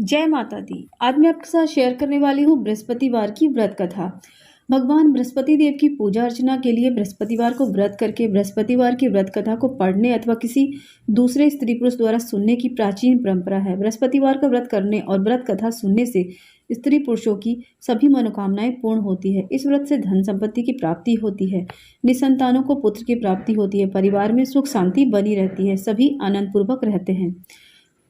जय माता दी। आज मैं आपके साथ शेयर करने वाली हूँ बृहस्पतिवार की व्रत कथा। भगवान बृहस्पति देव की पूजा अर्चना के लिए बृहस्पतिवार को व्रत करके बृहस्पतिवार की व्रत कथा को पढ़ने अथवा किसी दूसरे स्त्री पुरुष द्वारा सुनने की प्राचीन परंपरा है। बृहस्पतिवार का व्रत करने और व्रत कथा सुनने से स्त्री पुरुषों की सभी मनोकामनाएं पूर्ण होती है। इस व्रत से धन संपत्ति की प्राप्ति होती है, निसंतानों को पुत्र की प्राप्ति होती है, परिवार में सुख शांति बनी रहती है, सभी आनंद पूर्वक रहते हैं।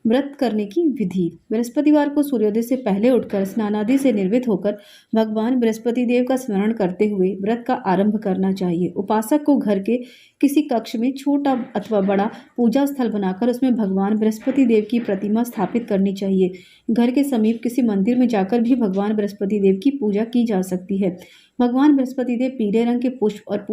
व्रत करने की विधि। बृहस्पतिवार को सूर्योदय से पहले उठकर स्नानादि से निर्वित होकर भगवान बृहस्पति देव का स्मरण करते हुए व्रत का आरंभ करना चाहिए। उपासक को घर के किसी कक्ष में छोटा अथवा बड़ा पूजा स्थल बनाकर उसमें भगवान बृहस्पति देव की प्रतिमा स्थापित करनी चाहिए। घर के समीप किसी मंदिर में जाकर भी भगवान बृहस्पति देव की पूजा की जा सकती है। भगवान बृहस्पति देव पीले रंग के पुष्प और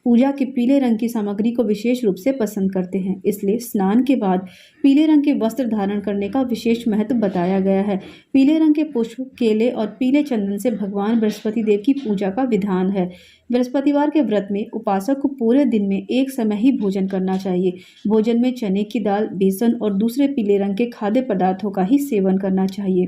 पूजा के पीले रंग की सामग्री को विशेष रूप से पसंद करते हैं, इसलिए स्नान के बाद पीले रंग के वस्त्र धारण करने का विशेष महत्व बताया गया है। पीले रंग के पुष्प, केले और पीले चंदन से भगवान बृहस्पति देव की पूजा का विधान है। बृहस्पतिवार के व्रत में उपासक को पूरे दिन में एक समय ही भोजन करना चाहिए। भोजन में चने की दाल, बेसन और दूसरे पीले रंग के खाद्य पदार्थों का ही सेवन करना चाहिए।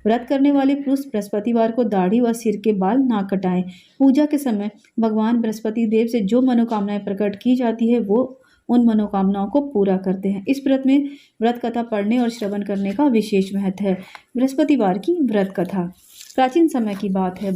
व्रत करने वाले पुरुष बृहस्पतिवार को दाढ़ी व सिर के बाल ना कटाएं। पूजा के समय भगवान बृहस्पति देव से जो मनोकामनाएं प्रकट की जाती है वो उन मनोकामनाओं को पूरा करते हैं। इस व्रत में व्रत कथा पढ़ने और श्रवण करने का विशेष महत्व है। बृहस्पतिवार की व्रत कथा। प्राचीन समय की बात है।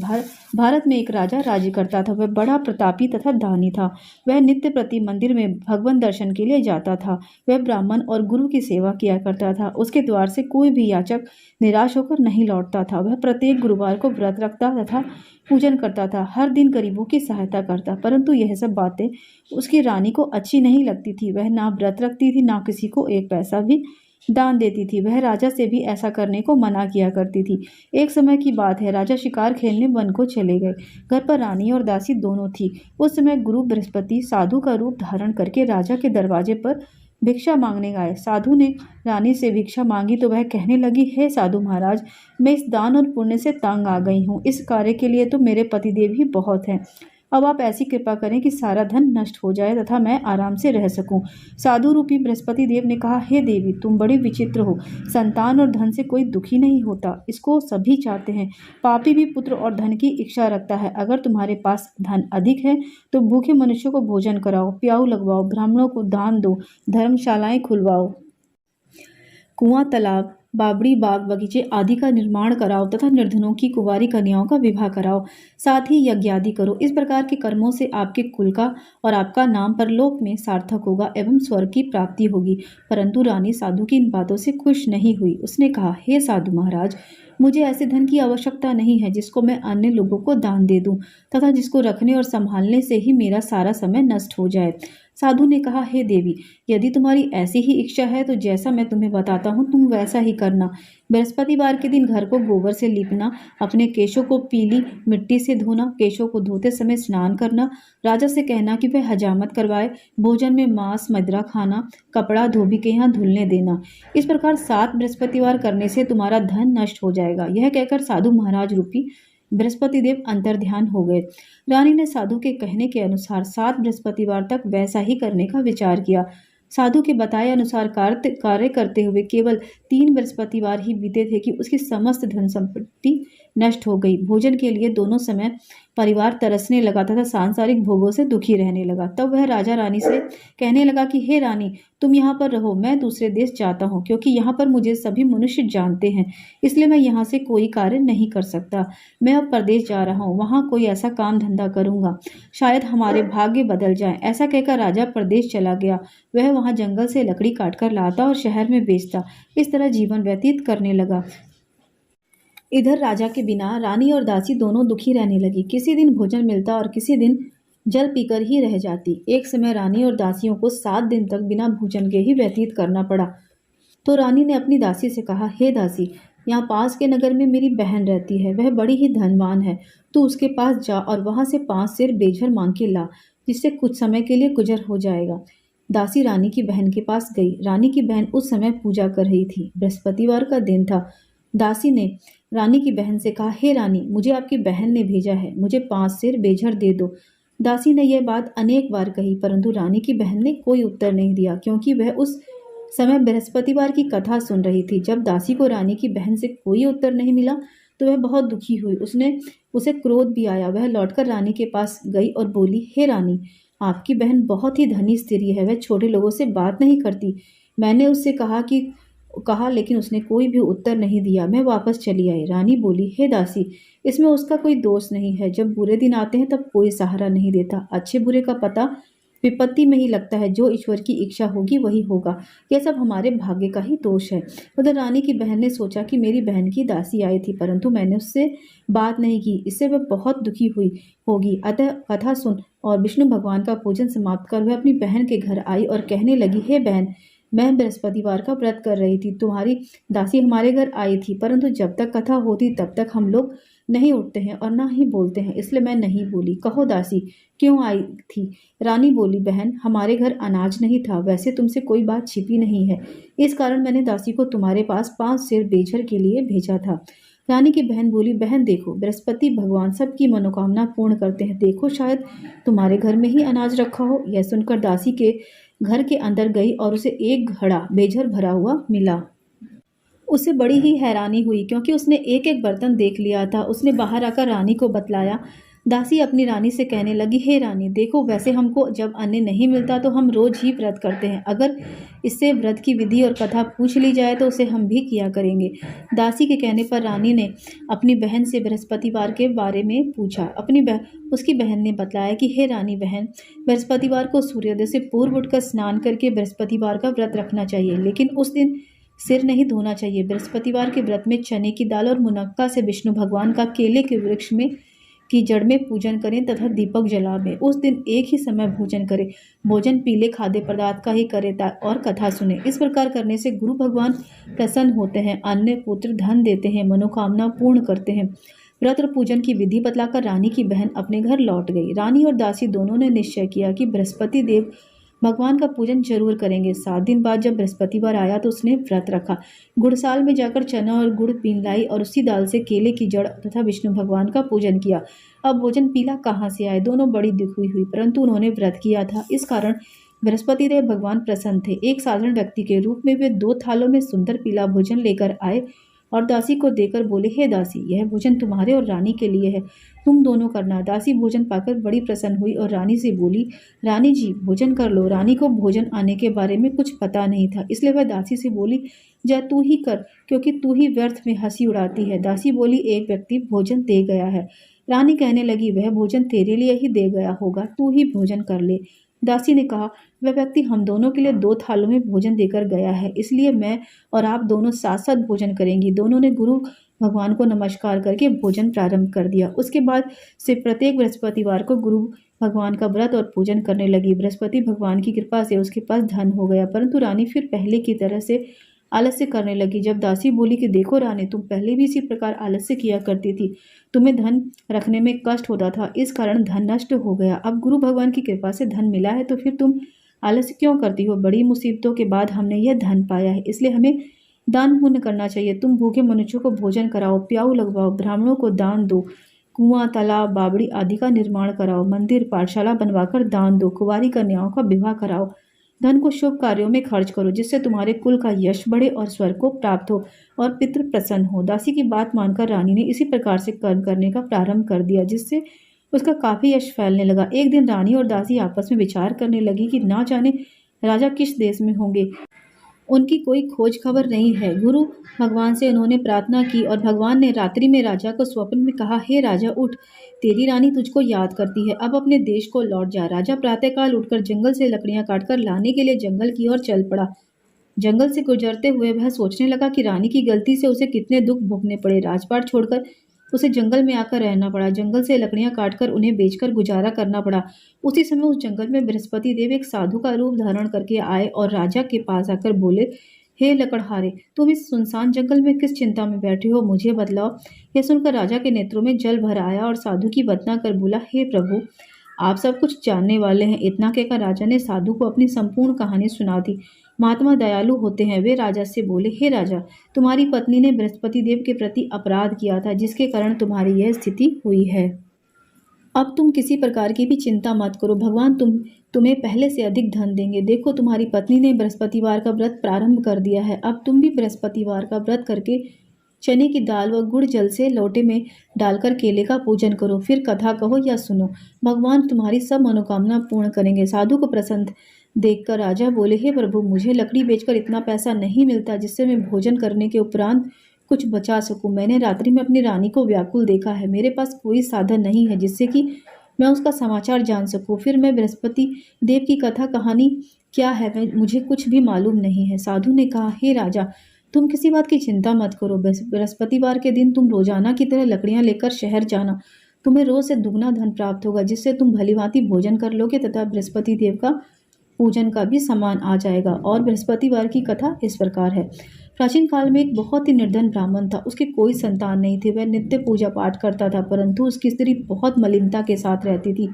भारत में एक राजा राज्य करता था। वह बड़ा प्रतापी तथा दानी था। वह नित्य प्रति मंदिर में भगवान दर्शन के लिए जाता था। वह ब्राह्मण और गुरु की सेवा किया करता था। उसके द्वार से कोई भी याचक निराश होकर नहीं लौटता था। वह प्रत्येक गुरुवार को व्रत रखता तथा पूजन करता था। हर दिन गरीबों की सहायता करता, परंतु यह सब बातें उसकी रानी को अच्छी नहीं लगती थी। वह ना व्रत रखती थी, ना किसी को एक पैसा भी दान देती थी। वह राजा से भी ऐसा करने को मना किया करती थी। एक समय की बात है, राजा शिकार खेलने वन को चले गए। घर पर रानी और दासी दोनों थी। उस समय गुरु बृहस्पति साधु का रूप धारण करके राजा के दरवाजे पर भिक्षा मांगने आए। साधु ने रानी से भिक्षा मांगी तो वह कहने लगी, हे साधु महाराज, मैं इस दान और पुण्य से तंग आ गई हूँ। इस कार्य के लिए तो मेरे पतिदेव ही बहुत हैं। अब आप ऐसी कृपा करें कि सारा धन नष्ट हो जाए तथा मैं आराम से रह सकूं। साधु रूपी बृहस्पति देव ने कहा, हे देवी, तुम बड़ी विचित्र हो। संतान और धन से कोई दुखी नहीं होता, इसको सभी चाहते हैं। पापी भी पुत्र और धन की इच्छा रखता है। अगर तुम्हारे पास धन अधिक है तो भूखे मनुष्यों को भोजन कराओ, प्याऊ लगवाओ, ब्राह्मणों को दान दो, धर्मशालाएं खुलवाओ, कुआं, तालाब, बावड़ी, बाग, बगीचे आदि का निर्माण कराओ तथा निर्धनों की कुंवारी कन्याओं का विवाह कराओ। साथ ही यज्ञ आदि करो। इस प्रकार के कर्मों से आपके कुल का और आपका नाम परलोक में सार्थक होगा एवं स्वर्ग की प्राप्ति होगी। परंतु रानी साधु की इन बातों से खुश नहीं हुई। उसने कहा, हे साधु महाराज, मुझे ऐसे धन की आवश्यकता नहीं है जिसको मैं अन्य लोगों को दान दे दूं तथा जिसको रखने और संभालने से ही मेरा सारा समय नष्ट हो जाए। साधु ने कहा, हे देवी, यदि तुम्हारी ऐसी ही इच्छा है तो जैसा मैं तुम्हें बताता हूँ तुम वैसा ही करना। बृहस्पतिवार के दिन घर को गोबर से लीपना, अपने केशों को पीली मिट्टी से धोना, केशों को धोते समय स्नान करना, राजा से कहना कि वह हजामत करवाए, भोजन में मांस मदिरा खाना, कपड़ा धोबी के यहाँ धुलने देना। इस प्रकार 7 बृहस्पतिवार करने से तुम्हारा धन नष्ट हो जाएगा। यह कहकर साधु महाराज रूपी बृहस्पति देव अंतर्ध्यान हो गए। रानी ने साधु के कहने के अनुसार 7 बृहस्पतिवार तक वैसा ही करने का विचार किया। साधु के बताए अनुसार कार्य करते हुए केवल 3 बृहस्पतिवार ही बीते थे कि उसकी समस्त धन संपत्ति नष्ट हो गई। भोजन के लिए दोनों समय परिवार तरसने लगा तथा सांसारिक भोगों से दुखी रहने लगा। तब वह राजा रानी से कहने लगा कि हे रानी, तुम यहाँ पर रहो, मैं दूसरे देश जाता हूँ, क्योंकि यहाँ पर मुझे सभी मनुष्य जानते हैं, इसलिए मैं यहाँ से कोई कार्य नहीं कर सकता। मैं अब परदेश जा रहा हूँ, वहाँ कोई ऐसा काम धंधा करूँगा, शायद हमारे भाग्य बदल जाए। ऐसा कहकर राजा परदेश चला गया। वह वहाँ जंगल से लकड़ी काटकर लाता और शहर में बेचता। इस तरह जीवन व्यतीत करने लगा। इधर राजा के बिना रानी और दासी दोनों दुखी रहने लगी। किसी दिन भोजन मिलता और किसी दिन जल पीकर ही रह जाती। एक समय रानी और दासियों को 7 दिन तक बिना भोजन के ही व्यतीत करना पड़ा। तो रानी ने अपनी दासी से कहा, हे दासी, यहाँ पास के नगर में मेरी बहन रहती है, वह बड़ी ही धनवान है। तू उसके पास जा और वहां से 5 सेर बेझर मांग के ला, जिससे कुछ समय के लिए गुजर हो जाएगा। दासी रानी की बहन के पास गई। रानी की बहन उस समय पूजा कर रही थी। बृहस्पतिवार का दिन था। दासी ने रानी की बहन से कहा, हे रानी, मुझे आपकी बहन ने भेजा है, मुझे 5 सेर बेझर दे दो। दासी ने यह बात अनेक बार कही, परंतु रानी की बहन ने कोई उत्तर नहीं दिया, क्योंकि वह उस समय बृहस्पतिवार की कथा सुन रही थी। जब दासी को रानी की बहन से कोई उत्तर नहीं मिला तो वह बहुत दुखी हुई। उसे क्रोध भी आया। वह लौटकर रानी के पास गई और बोली, हे रानी, आपकी बहन बहुत ही धनी स्त्री है। वह छोटे लोगों से बात नहीं करती। मैंने उससे कहा लेकिन उसने कोई भी उत्तर नहीं दिया। मैं वापस चली आई। रानी बोली, हे दासी, इसमें उसका कोई दोष नहीं है। जब बुरे दिन आते हैं तब कोई सहारा नहीं देता। अच्छे बुरे का पता विपत्ति में ही लगता है। जो ईश्वर की इच्छा होगी वही होगा। यह सब हमारे भाग्य का ही दोष है। उधर रानी की बहन ने सोचा कि मेरी बहन की दासी आई थी, परंतु मैंने उससे बात नहीं की। इससे वह बहुत दुखी हुई होगी। अतः कथा सुन और विष्णु भगवान का पूजन समाप्त कर वह अपनी बहन के घर आई और कहने लगी, हे बहन, मैं बृहस्पतिवार का व्रत कर रही थी। तुम्हारी दासी हमारे घर आई थी, परंतु जब तक कथा होती तब तक हम लोग नहीं उठते हैं और ना ही बोलते हैं, इसलिए मैं नहीं बोली। कहो दासी, क्यों आई थी? रानी बोली, बहन, हमारे घर अनाज नहीं था। वैसे तुमसे कोई बात छिपी नहीं है। इस कारण मैंने दासी को तुम्हारे पास 5 सेर बेचर के लिए भेजा था। रानी की बहन बोली, बहन देखो, बृहस्पति भगवान सबकी मनोकामना पूर्ण करते हैं। देखो, शायद तुम्हारे घर में ही अनाज रखा हो। यह सुनकर दासी के घर के अंदर गई और उसे एक घड़ा बेझर भरा हुआ मिला। उसे बड़ी ही हैरानी हुई क्योंकि उसने एक एक बर्तन देख लिया था। उसने बाहर आकर रानी को बतलाया। दासी अपनी रानी से कहने लगी, हे रानी, देखो, वैसे हमको जब अन्न नहीं मिलता तो हम रोज ही व्रत करते हैं। अगर इससे व्रत की विधि और कथा पूछ ली जाए तो उसे हम भी किया करेंगे। दासी के कहने पर रानी ने अपनी बहन से बृहस्पतिवार के बारे में पूछा। उसकी बहन ने बतलाया कि हे रानी बहन, बृहस्पतिवार को सूर्योदय से पूर्व उठकर स्नान करके बृहस्पतिवार का व्रत रखना चाहिए, लेकिन उस दिन सिर नहीं धोना चाहिए। बृहस्पतिवार के व्रत में चने की दाल और मुनक्का से विष्णु भगवान का केले के वृक्ष में की जड़ में पूजन करें तथा दीपक जलावें। उस दिन एक ही समय भोजन करें। भोजन पीले खाद्य पदार्थ का ही करें और कथा सुने। इस प्रकार करने से गुरु भगवान प्रसन्न होते हैं, अन्न पुत्र धन देते हैं, मनोकामना पूर्ण करते हैं। व्रत और पूजन की विधि बतलाकर रानी की बहन अपने घर लौट गई। रानी और दासी दोनों ने निश्चय किया कि बृहस्पति देव भगवान का पूजन जरूर करेंगे। 7 दिन बाद जब बृहस्पतिवार आया तो उसने व्रत रखा। गुड़साल में जाकर चना और गुड़ पीन लाई और उसी दाल से केले की जड़ तथा विष्णु भगवान का पूजन किया। अब भोजन पीला कहाँ से आए? दोनों बड़ी दुखी हुई, परंतु उन्होंने व्रत किया था, इस कारण बृहस्पति देव भगवान प्रसन्न थे। एक साधारण व्यक्ति के रूप में वे 2 थालों में सुंदर पीला भोजन लेकर आए और दासी को देकर बोले, हे दासी, यह भोजन तुम्हारे और रानी के लिए है, तुम दोनों करना। दासी भोजन पाकर बड़ी प्रसन्न हुई और रानी से बोली, रानी जी, भोजन कर लो। रानी को भोजन आने के बारे में कुछ पता नहीं था, इसलिए वह दासी से बोली, जा तू ही कर, क्योंकि तू ही व्यर्थ में हंसी उड़ाती है। दासी बोली, एक व्यक्ति भोजन दे गया है। रानी कहने लगी, वह भोजन तेरे लिए ही दे गया होगा, तू ही भोजन कर ले। दासी ने कहा, वह व्यक्ति हम दोनों के लिए 2 थालों में भोजन देकर गया है, इसलिए मैं और आप दोनों साथ साथ भोजन करेंगी। दोनों ने गुरु भगवान को नमस्कार करके भोजन प्रारंभ कर दिया। उसके बाद से प्रत्येक बृहस्पतिवार को गुरु भगवान का व्रत और पूजन करने लगी। बृहस्पति भगवान की कृपा से उसके पास धन हो गया, परंतु रानी फिर पहले की तरह से आलस्य करने लगी। जब दासी बोली कि देखो रानी, तुम पहले भी इसी प्रकार आलस्य किया करती थी, तुम्हें धन रखने में कष्ट होता था, इस कारण धन नष्ट हो गया। अब गुरु भगवान की कृपा से धन मिला है तो फिर तुम आलस्य क्यों करती हो? बड़ी मुसीबतों के बाद हमने यह धन पाया है, इसलिए हमें दान पुण्य करना चाहिए। तुम भूखे मनुष्यों को भोजन कराओ, प्याऊ लगवाओ, ब्राह्मणों को दान दो, कुआं, तालाब, बावड़ी आदि का निर्माण कराओ, मंदिर पाठशाला बनवाकर दान दो, कुंवारी कन्याओं का विवाह कराओ। धन को शुभ कार्यों में खर्च करो, जिससे तुम्हारे कुल का यश बढ़े और स्वर्ग को प्राप्त हो और पितृ प्रसन्न हो। दासी की बात मानकर रानी ने इसी प्रकार से कर्म करने का प्रारंभ कर दिया, जिससे उसका काफी यश फैलने लगा। एक दिन रानी और दासी आपस में विचार करने लगी कि ना जाने राजा किस देश में होंगे, उनकी कोई खोज खबर नहीं है। गुरु भगवान से उन्होंने प्रार्थना की और भगवान ने रात्रि में राजा को स्वप्न में कहा, हे राजा, उठ, तेरी रानी तुझको याद करती है, अब अपने देश को लौट जा। राजा प्रातःकाल उठकर जंगल से लकड़ियां काटकर लाने के लिए जंगल की ओर चल पड़ा। जंगल से गुजरते हुए वह सोचने लगा कि रानी की गलती से उसे कितने दुख भोगने पड़े। राजपाट छोड़कर उसे जंगल में आकर रहना पड़ा। जंगल से लकड़ियां काटकर उन्हें बेचकर गुजारा करना पड़ा। उसी समय उस जंगल में बृहस्पति देव एक साधु का रूप धारण करके आए और राजा के पास आकर बोले, हे लकड़हारे, तुम इस सुनसान जंगल में किस चिंता में बैठे हो, मुझे बतलाओ। यह सुनकर राजा के नेत्रों में जल भर आया और साधु की वंदना कर बोला, हे प्रभु, आप सब कुछ जानने वाले हैं। इतना कहकर राजा ने साधु को अपनी संपूर्ण कहानी सुना दी। महात्मा दयालु होते हैं। वे राजा से बोले, हे राजा, तुम्हारी पत्नी ने बृहस्पति देव के प्रति अपराध किया था, जिसके कारण तुम्हारी यह स्थिति हुई है। अब तुम किसी प्रकार की भी चिंता मत करो, भगवान तुम्हें पहले से अधिक धन देंगे। देखो तुम्हारी पत्नी ने बृहस्पतिवार का व्रत प्रारंभ कर दिया है। अब तुम भी बृहस्पतिवार का व्रत करके चने की दाल व गुड़ जल से लोटे में डालकर केले का पूजन करो, फिर कथा कहो या सुनो। भगवान तुम्हारी सब मनोकामना पूर्ण करेंगे। साधु को प्रसन्न देखकर राजा बोले, हे प्रभु, मुझे लकड़ी बेचकर इतना पैसा नहीं मिलता जिससे मैं भोजन करने के उपरांत कुछ बचा सकूं। मैंने रात्रि में अपनी रानी को व्याकुल देखा है। मेरे पास कोई साधन नहीं है जिससे कि मैं उसका समाचार जान सकूं। फिर मैं बृहस्पति देव की कथा कहानी क्या है मुझे कुछ भी मालूम नहीं है। साधु ने कहा, हे राजा, तुम किसी बात की चिंता मत करो। बृहस्पतिवार के दिन तुम रोजाना की तरह लकड़ियां लेकर शहर जाना। तुम्हें रोज से दुगना धन प्राप्त होगा जिससे तुम भलीभांति भोजन कर लोगे तथा बृहस्पति देव का पूजन का भी सामान आ जाएगा। और बृहस्पतिवार की कथा इस प्रकार है। प्राचीन काल में एक बहुत ही निर्धन ब्राह्मण था। उसके कोई संतान नहीं थे। वह नित्य पूजा पाठ करता था, परंतु उसकी स्त्री बहुत मलिनता के साथ रहती थी।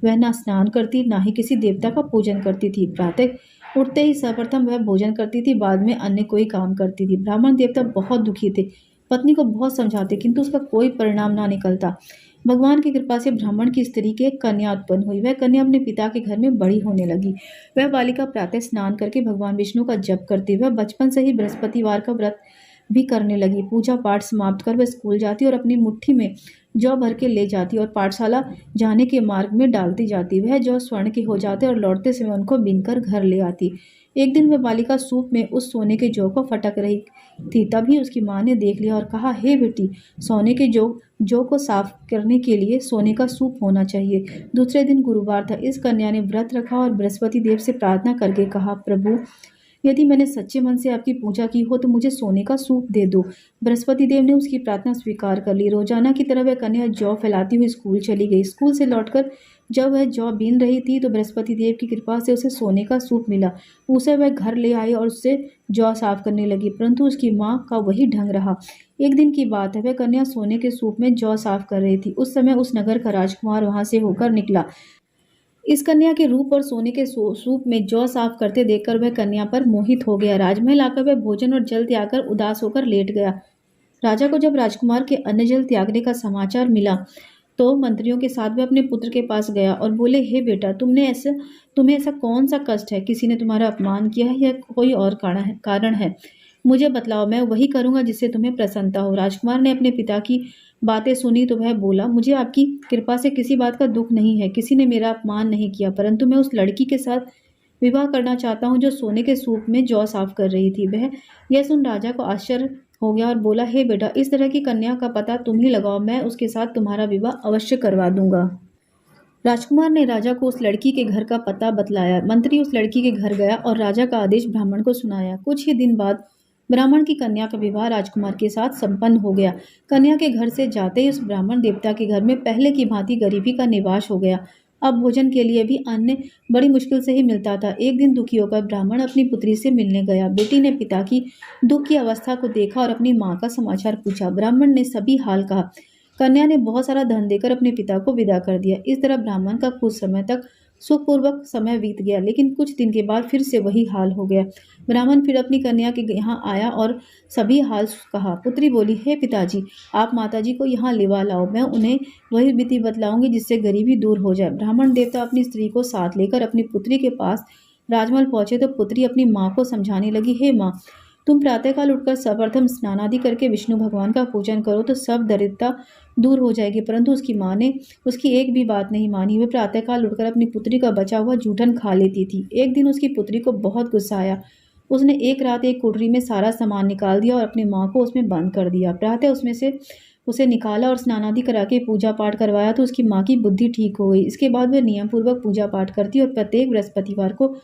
वह ना स्नान करती, ना ही किसी देवता का पूजन करती थी। प्रातः उठते ही सर्वप्रथम वह भोजन करती थी, बाद में अन्य कोई काम करती थी। ब्राह्मण देवता बहुत दुखी थे। पत्नी को बहुत समझाते किंतु उसका कोई परिणाम ना निकलता। भगवान की कृपा से ब्राह्मण की स्त्री की एक कन्या उत्पन्न हुई। वह कन्या अपने पिता के घर में बड़ी होने लगी। वह बालिका प्रातः स्नान करके भगवान विष्णु का जप करती। वह बचपन से ही बृहस्पतिवार का व्रत भी करने लगी। पूजा पाठ समाप्त कर वह स्कूल जाती और अपनी मुट्ठी में जौ भर के ले जाती और पाठशाला जाने के मार्ग में डालती जाती। वह जौ स्वर्ण के हो जाते और लौटते समय उनको बीनकर घर ले आती। एक दिन वह बालिका सूप में उस सोने के जौ को फटक रही थी। तभी उसकी माँ ने देख लिया और कहा, हे बेटी, सोने के जौ को साफ करने के लिए सोने का सूप होना चाहिए। दूसरे दिन गुरुवार था। इस कन्या ने व्रत रखा और बृहस्पति देव से प्रार्थना करके कहा, प्रभु, यदि मैंने सच्चे मन से आपकी पूजा की हो तो मुझे सोने का सूप दे दो। बृहस्पति देव ने उसकी प्रार्थना स्वीकार कर ली। रोजाना की तरह वह कन्या जौ फैलाती हुई स्कूल चली गई। स्कूल से लौटकर जब वह जौ बीन रही थी तो बृहस्पति देव की कृपा से उसे सोने का सूप मिला। उसे वह घर ले आई और उससे जौ साफ करने लगी, परंतु उसकी माँ का वही ढंग रहा। एक दिन की बात है, वह कन्या सोने के सूप में जौ साफ कर रही थी। उस समय उस नगर का राजकुमार वहां से होकर निकला। इस कन्या के रूप और सोने के सूप में जौ साफ करते देखकर वह कन्या पर मोहित हो गया। राजमहल आकर वह भोजन और जल त्याग कर उदास होकर लेट गया। राजा को जब राजकुमार के अन्न जल त्यागने का समाचार मिला तो मंत्रियों के साथ वह अपने पुत्र के पास गया और बोले, हे बेटा, तुम्हें ऐसा कौन सा कष्ट है? किसी ने तुम्हारा अपमान किया है या कोई और कारण है? मुझे बतलाओ, मैं वही करूंगा जिससे तुम्हें प्रसन्नता हो। राजकुमार ने अपने पिता की बातें सुनी तो वह बोला, मुझे आपकी कृपा से किसी बात का दुख नहीं है। किसी ने मेरा अपमान नहीं किया, परंतु मैं उस लड़की के साथ विवाह करना चाहता हूँ जो सोने के सूप में जौ साफ कर रही थी। वह यह सुन राजा को आश्चर्य हो गया और बोला, हे बेटा, इस तरह की कन्या का पता तुम ही लगाओ, मैं उसके साथ तुम्हारा विवाह अवश्य करवा दूंगा। राजकुमार ने राजा को उस लड़की के घर का पता बतलाया। मंत्री उस लड़की के घर गया और राजा का आदेश ब्राह्मण को सुनाया। कुछ ही दिन बाद ब्राह्मण की कन्या का विवाह राजकुमार के साथ संपन्न हो गया। कन्या के घर से जाते ही उस ब्राह्मण देवता के घर में पहले की भांति गरीबी का निवास हो गया। अब भोजन के लिए भी अन्न बड़ी मुश्किल से ही मिलता था। एक दिन दुखी होकर ब्राह्मण अपनी पुत्री से मिलने गया। बेटी ने पिता की दुख की अवस्था को देखा और अपनी माँ का समाचार पूछा। ब्राह्मण ने सभी हाल कहा। कन्या ने बहुत सारा धन देकर अपने पिता को विदा कर दिया। इस तरह ब्राह्मण का कुछ समय तक सुखपूर्वक समय बीत गया, लेकिन कुछ दिन के बाद फिर से वही हाल हो गया। ब्राह्मण फिर अपनी कन्या के यहाँ आया और सभी हाल कहा। पुत्री बोली, हे पिताजी, आप माताजी को यहाँ लिवा लाओ, मैं उन्हें वही विधि बतलाऊंगी जिससे गरीबी दूर हो जाए। ब्राह्मण देवता अपनी स्त्री को साथ लेकर अपनी पुत्री के पास राजमहल पहुंचे तो पुत्री अपनी माँ को समझाने लगी, हे माँ, तुम प्रातःकाल उठकर सर्वप्रथम स्नान आदि करके विष्णु भगवान का पूजन करो तो सब दरिद्रता दूर हो जाएगी। परंतु उसकी माँ ने उसकी एक भी बात नहीं मानी। वह प्रातःकाल उठकर अपनी पुत्री का बचा हुआ जूठन खा लेती थी। एक दिन उसकी पुत्री को बहुत गुस्सा आया। उसने एक रात एक कोठरी में सारा सामान निकाल दिया और अपनी माँ को उसमें बंद कर दिया। प्रातः उसमें से उसे निकाला और स्नान आदि करा के पूजा पाठ करवाया तो उसकी माँ की बुद्धि ठीक हो गई। इसके बाद वह नियम पूर्वक पूजा पाठ करती और प्रत्येक बृहस्पतिवार को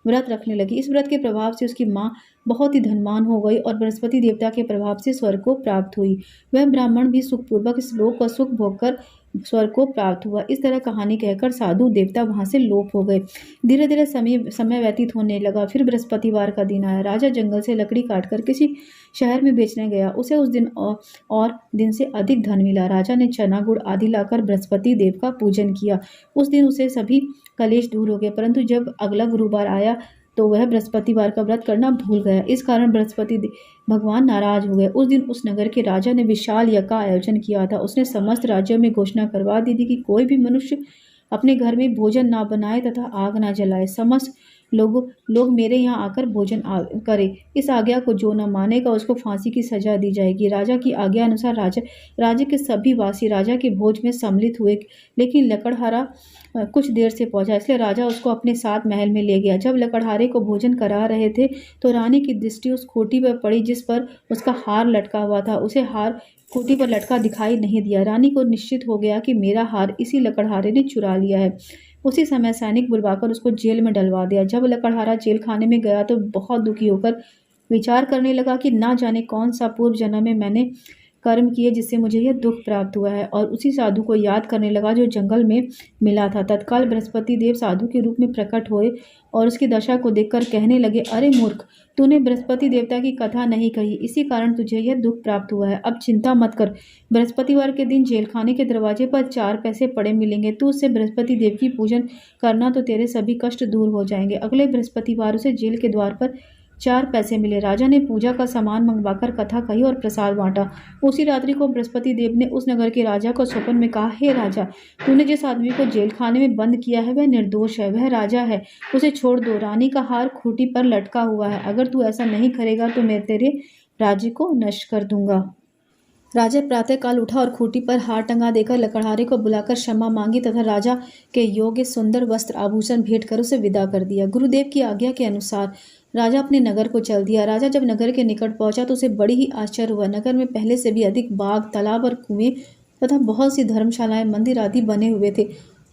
व्रत रखने लगी। इस व्रत के प्रभाव से उसकी माँ बहुत ही धनवान हो गई और बृहस्पति देवता के प्रभाव से स्वर्ग को प्राप्त हुई। वह ब्राह्मण भी सुखपूर्वक इस लोक का सुख भोग कर स्वर्ग को प्राप्त हुआ। इस तरह कहानी कहकर साधु देवता वहां से लोप हो गए। धीरे धीरे समय व्यतीत होने लगा। फिर बृहस्पतिवार का दिन आया। राजा जंगल से लकड़ी काटकर किसी शहर में बेचने गया। उसे उस दिन और दिन से अधिक धन मिला। राजा ने चना गुड़ आदि लाकर बृहस्पति देव का पूजन किया। उस दिन उसे सभी कलेश दूर हो गए। परंतु जब अगला गुरुवार आया तो वह बृहस्पतिवार का व्रत करना भूल गया। इस कारण भगवान नाराज हो गए। उस दिन उस नगर के राजा ने विशाल यज्ञ का आयोजन किया था। उसने समस्त राज्यों में घोषणा करवा दी थी कि कोई भी मनुष्य अपने घर में भोजन ना बनाए तथा आग ना जलाए। समस्त लोग मेरे यहाँ आकर भोजन करे। इस आज्ञा को जो न मानेगा उसको फांसी की सजा दी जाएगी। राजा की आज्ञा अनुसार राज्य के सभी वासी राजा के भोज में सम्मिलित हुए, लेकिन लकड़हारा कुछ देर से पहुंचा, इसलिए राजा उसको अपने साथ महल में ले गया। जब लकड़हारे को भोजन करा रहे थे तो रानी की दृष्टि उस खूंटी पर पड़ी जिस पर उसका हार लटका हुआ था। उसे हार खूंटी पर लटका दिखाई नहीं दिया। रानी को निश्चित हो गया कि मेरा हार इसी लकड़हारे ने चुरा लिया है। उसी समय सैनिक बुलवाकर उसको जेल में डलवा दिया। जब लकड़हारा जेल खाने में गया तो बहुत दुखी होकर विचार करने लगा कि ना जाने कौन सा पूर्व जन्म में मैंने कर्म किए जिससे मुझे यह दुख प्राप्त हुआ है, और उसी साधु को याद करने लगा जो जंगल में मिला था। तत्काल बृहस्पति देव साधु के रूप में प्रकट हुए और उसकी दशा को देखकर कहने लगे, अरे मूर्ख, तूने बृहस्पति देवता की कथा नहीं कही, इसी कारण तुझे यह दुख प्राप्त हुआ है। अब चिंता मत कर, बृहस्पतिवार के दिन जेलखाने के दरवाजे पर 4 पैसे पड़े मिलेंगे। तू उससे बृहस्पति देव की पूजन करना तो तेरे सभी कष्ट दूर हो जाएंगे। अगले बृहस्पतिवार उसे जेल के द्वार पर 4 पैसे मिले। राजा ने पूजा का सामान मंगवाकर कथा कही और प्रसाद बांटा। उसी रात्रि को बृहस्पति देव ने उस नगर के राजा को स्वप्न में कहा, हे राजा, तूने जिस आदमी को जेल खाने में बंद किया है वह निर्दोष है, वह राजा है, उसे छोड़ दो। रानी का हार खूंटी पर लटका हुआ है। अगर तू ऐसा नहीं करेगा तो मैं तेरे राज्य को नष्ट कर दूंगा। राजा प्रातःकाल उठा और खूंटी पर हार टंगा देकर लकड़हारे को बुलाकर क्षमा मांगी तथा राजा के योग्य सुंदर वस्त्र आभूषण भेंट कर उसे विदा कर दिया। गुरुदेव की आज्ञा के अनुसार राजा अपने नगर को चल दिया। राजा जब नगर के निकट पहुंचा तो उसे बड़ी ही आश्चर्य हुआ। नगर में पहले से भी अधिक बाग, तालाब और कुएं तथा बहुत सी धर्मशालाएं, मंदिर आदि बने हुए थे।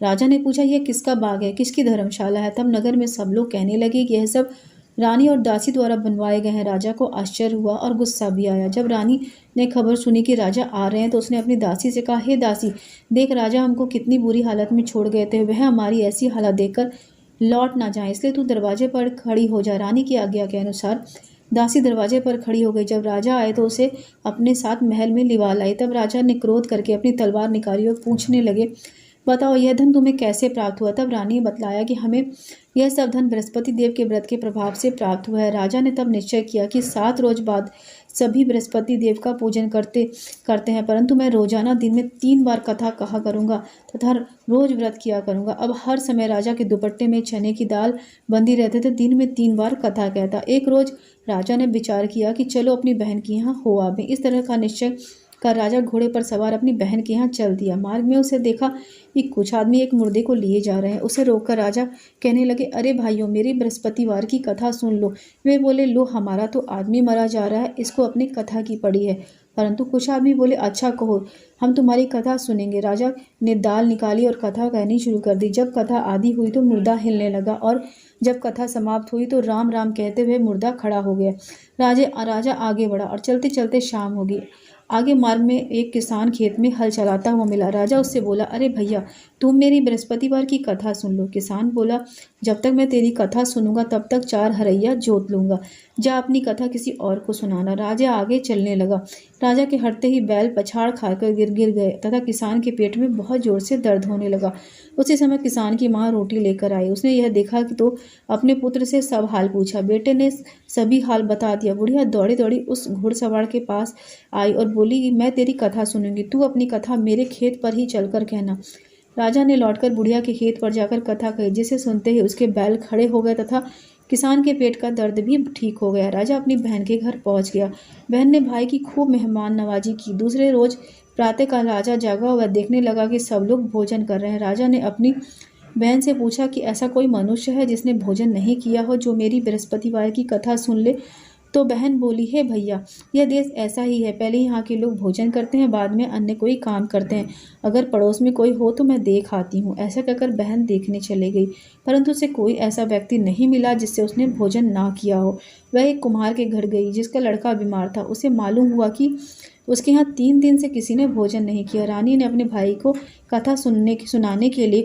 राजा ने पूछा, यह किसका बाग है, किसकी धर्मशाला है? तब नगर में सब लोग कहने लगे कि यह सब रानी और दासी द्वारा बनवाए गए हैं। राजा को आश्चर्य हुआ और गुस्सा भी आया। जब रानी ने खबर सुनी कि राजा आ रहे हैं तो उसने अपनी दासी से कहा, हे दासी, देख राजा हमको कितनी बुरी हालत में छोड़ गए थे, वह हमारी ऐसी हालत देखकर लौट ना जाए, इसलिए तू दरवाजे पर खड़ी हो जा। रानी की आज्ञा के अनुसार दासी दरवाजे पर खड़ी हो गई। जब राजा आए तो उसे अपने साथ महल में लिवा लाई। तब राजा ने क्रोध करके अपनी तलवार निकाली और पूछने लगे, बताओ यह धन तुम्हें कैसे प्राप्त हुआ? तब रानी ने बतलाया कि हमें यह सब धन बृहस्पति देव के व्रत के प्रभाव से प्राप्त हुआ है। राजा ने तब निश्चय किया कि 7 रोज बाद सभी बृहस्पति देव का पूजन करते हैं, परंतु मैं रोजाना दिन में 3 बार कथा कहा करूंगा तथा रोज व्रत किया करूंगा। अब हर समय राजा के दुपट्टे में चने की दाल बंदी रहते थे। दिन में 3 बार कथा कहता। एक रोज राजा ने विचार किया कि चलो अपनी बहन के यहाँ हो आवे। इस तरह का निश्चय कर राजा घोड़े पर सवार अपनी बहन के यहाँ चल दिया। मार्ग में उसे देखा कि कुछ आदमी एक मुर्दे को लिए जा रहे हैं। उसे रोककर राजा कहने लगे, अरे भाइयों, मेरी बृहस्पतिवार की कथा सुन लो। वे बोले, लो, हमारा तो आदमी मरा जा रहा है, इसको अपनी कथा की पड़ी है। परंतु कुछ आदमी बोले, अच्छा कहो, हम तुम्हारी कथा सुनेंगे। राजा ने दाल निकाली और कथा कहनी शुरू कर दी। जब कथा आदि हुई तो मुर्दा हिलने लगा और जब कथा समाप्त हुई तो राम राम कहते हुए मुर्दा खड़ा हो गया। राजा आगे बढ़ा और चलते चलते शाम हो गई। आगे मार्ग में एक किसान खेत में हल चलाता हुआ मिला। राजा उससे बोला, अरे भैया, तुम मेरी बृहस्पतिवार की कथा सुन लो। किसान बोला, जब तक मैं तेरी कथा सुनूंगा तब तक 4 हरैया जोत लूंगा, जा अपनी कथा किसी और को सुनाना। राजा आगे चलने लगा। राजा के हटते ही बैल पछाड़ खाकर गिर गए तथा किसान के पेट में बहुत जोर से दर्द होने लगा। उसी समय किसान की माँ रोटी लेकर आई। उसने यह देखा कि तो अपने पुत्र से सब हाल पूछा। बेटे ने सभी हाल बता दिया। बुढ़िया दौड़ी दौड़ी उस घुड़सवार के पास आई और बोली, मैं तेरी कथा सुनूंगी, तू अपनी कथा मेरे खेत पर ही चलकर कहना। राजा ने लौटकर बुढ़िया के खेत पर जाकर कथा कही, जिसे सुनते ही उसके बैल खड़े हो गए तथा किसान के पेट का दर्द भी ठीक हो गया। राजा अपनी बहन के घर पहुंच गया। बहन ने भाई की खूब मेहमान नवाजी की। दूसरे रोज प्रातःकाल राजा जागा हुआ देखने लगा कि सब लोग भोजन कर रहे हैं। राजा ने अपनी बहन से पूछा कि ऐसा कोई मनुष्य है जिसने भोजन नहीं किया हो, जो मेरी बृहस्पतिवार की कथा सुन ले? तो बहन बोली, हे भैया, यह देश ऐसा ही है, पहले यहाँ के लोग भोजन करते हैं, बाद में अन्य कोई काम करते हैं। अगर पड़ोस में कोई हो तो मैं देख आती हूँ। ऐसा कहकर बहन देखने चले गई, परंतु उसे कोई ऐसा व्यक्ति नहीं मिला जिससे उसने भोजन ना किया हो। वह एक कुम्हार के घर गई जिसका लड़का बीमार था। उसे मालूम हुआ कि उसके यहाँ 3 दिन से किसी ने भोजन नहीं किया। रानी ने अपने भाई को कथा सुनाने के लिए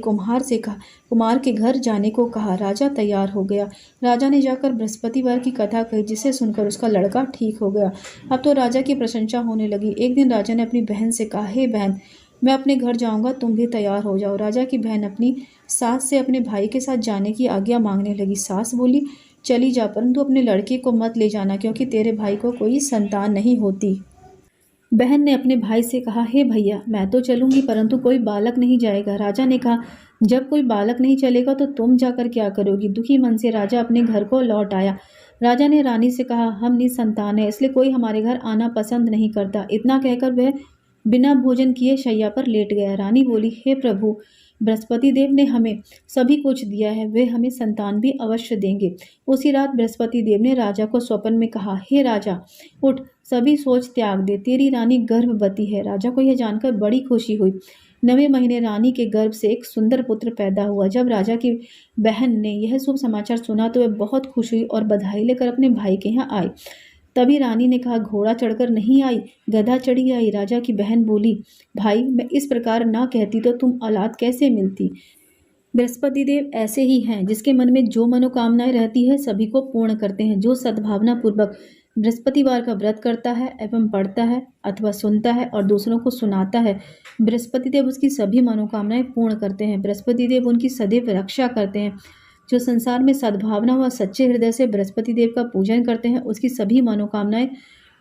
कुमार के घर जाने को कहा। राजा तैयार हो गया। राजा ने जाकर बृहस्पतिवार की कथा कही, जिसे सुनकर उसका लड़का ठीक हो गया। अब तो राजा की प्रशंसा होने लगी। एक दिन राजा ने अपनी बहन से कहा, हे बहन, मैं अपने घर जाऊंगा, तुम भी तैयार हो जाओ। राजा की बहन अपनी सास से अपने भाई के साथ जाने की आज्ञा मांगने लगी। सास बोली, चली जा, परंतु अपने लड़के को मत ले जाना, क्योंकि तेरे भाई को कोई संतान नहीं होती। बहन ने अपने भाई से कहा, हे भैया, मैं तो चलूंगी, परंतु कोई बालक नहीं जाएगा। राजा ने कहा, जब कोई बालक नहीं चलेगा तो तुम जाकर क्या करोगी। दुखी मन से राजा अपने घर को लौट आया। राजा ने रानी से कहा, हम निसंतान है, इसलिए कोई हमारे घर आना पसंद नहीं करता। इतना कहकर वह बिना भोजन किए शैया पर लेट गया। रानी बोली, हे प्रभु, बृहस्पति देव ने हमें सभी कुछ दिया है, वे हमें संतान भी अवश्य देंगे। उसी रात बृहस्पति देव ने राजा को स्वप्न में कहा, हे राजा, उठ, सभी सोच त्याग दे, तेरी रानी गर्भवती है। राजा को यह जानकर बड़ी खुशी हुई। 9वें महीने रानी के गर्भ से एक सुंदर पुत्र पैदा हुआ। जब राजा की बहन ने यह शुभ समाचार सुना तो वह बहुत खुश हुई और बधाई लेकर अपने भाई के यहाँ आई। तभी रानी ने कहा, घोड़ा चढ़कर नहीं आई, गधा चढ़ी आई। राजा की बहन बोली, भाई, मैं इस प्रकार ना कहती तो तुम औलाद कैसे मिलती। बृहस्पति देव ऐसे ही हैं, जिसके मन में जो मनोकामनाएं रहती है सभी को पूर्ण करते हैं। जो सद्भावना पूर्वक बृहस्पतिवार का व्रत करता है एवं पढ़ता है अथवा सुनता है और दूसरों को सुनाता है, बृहस्पति देव उसकी सभी मनोकामनाएं पूर्ण करते हैं। बृहस्पति देव उनकी सदैव रक्षा करते हैं। जो संसार में सद्भावना व सच्चे हृदय से बृहस्पति देव का पूजन करते हैं, उसकी सभी मनोकामनाएं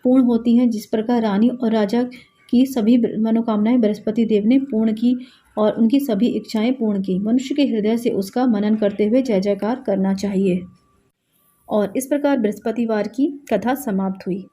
पूर्ण होती हैं। जिस प्रकार रानी और राजा की सभी मनोकामनाएं बृहस्पति देव ने पूर्ण की और उनकी सभी इच्छाएं पूर्ण की। मनुष्य के हृदय से उसका मनन करते हुए जय जयकार करना चाहिए। और इस प्रकार बृहस्पतिवार की कथा समाप्त हुई।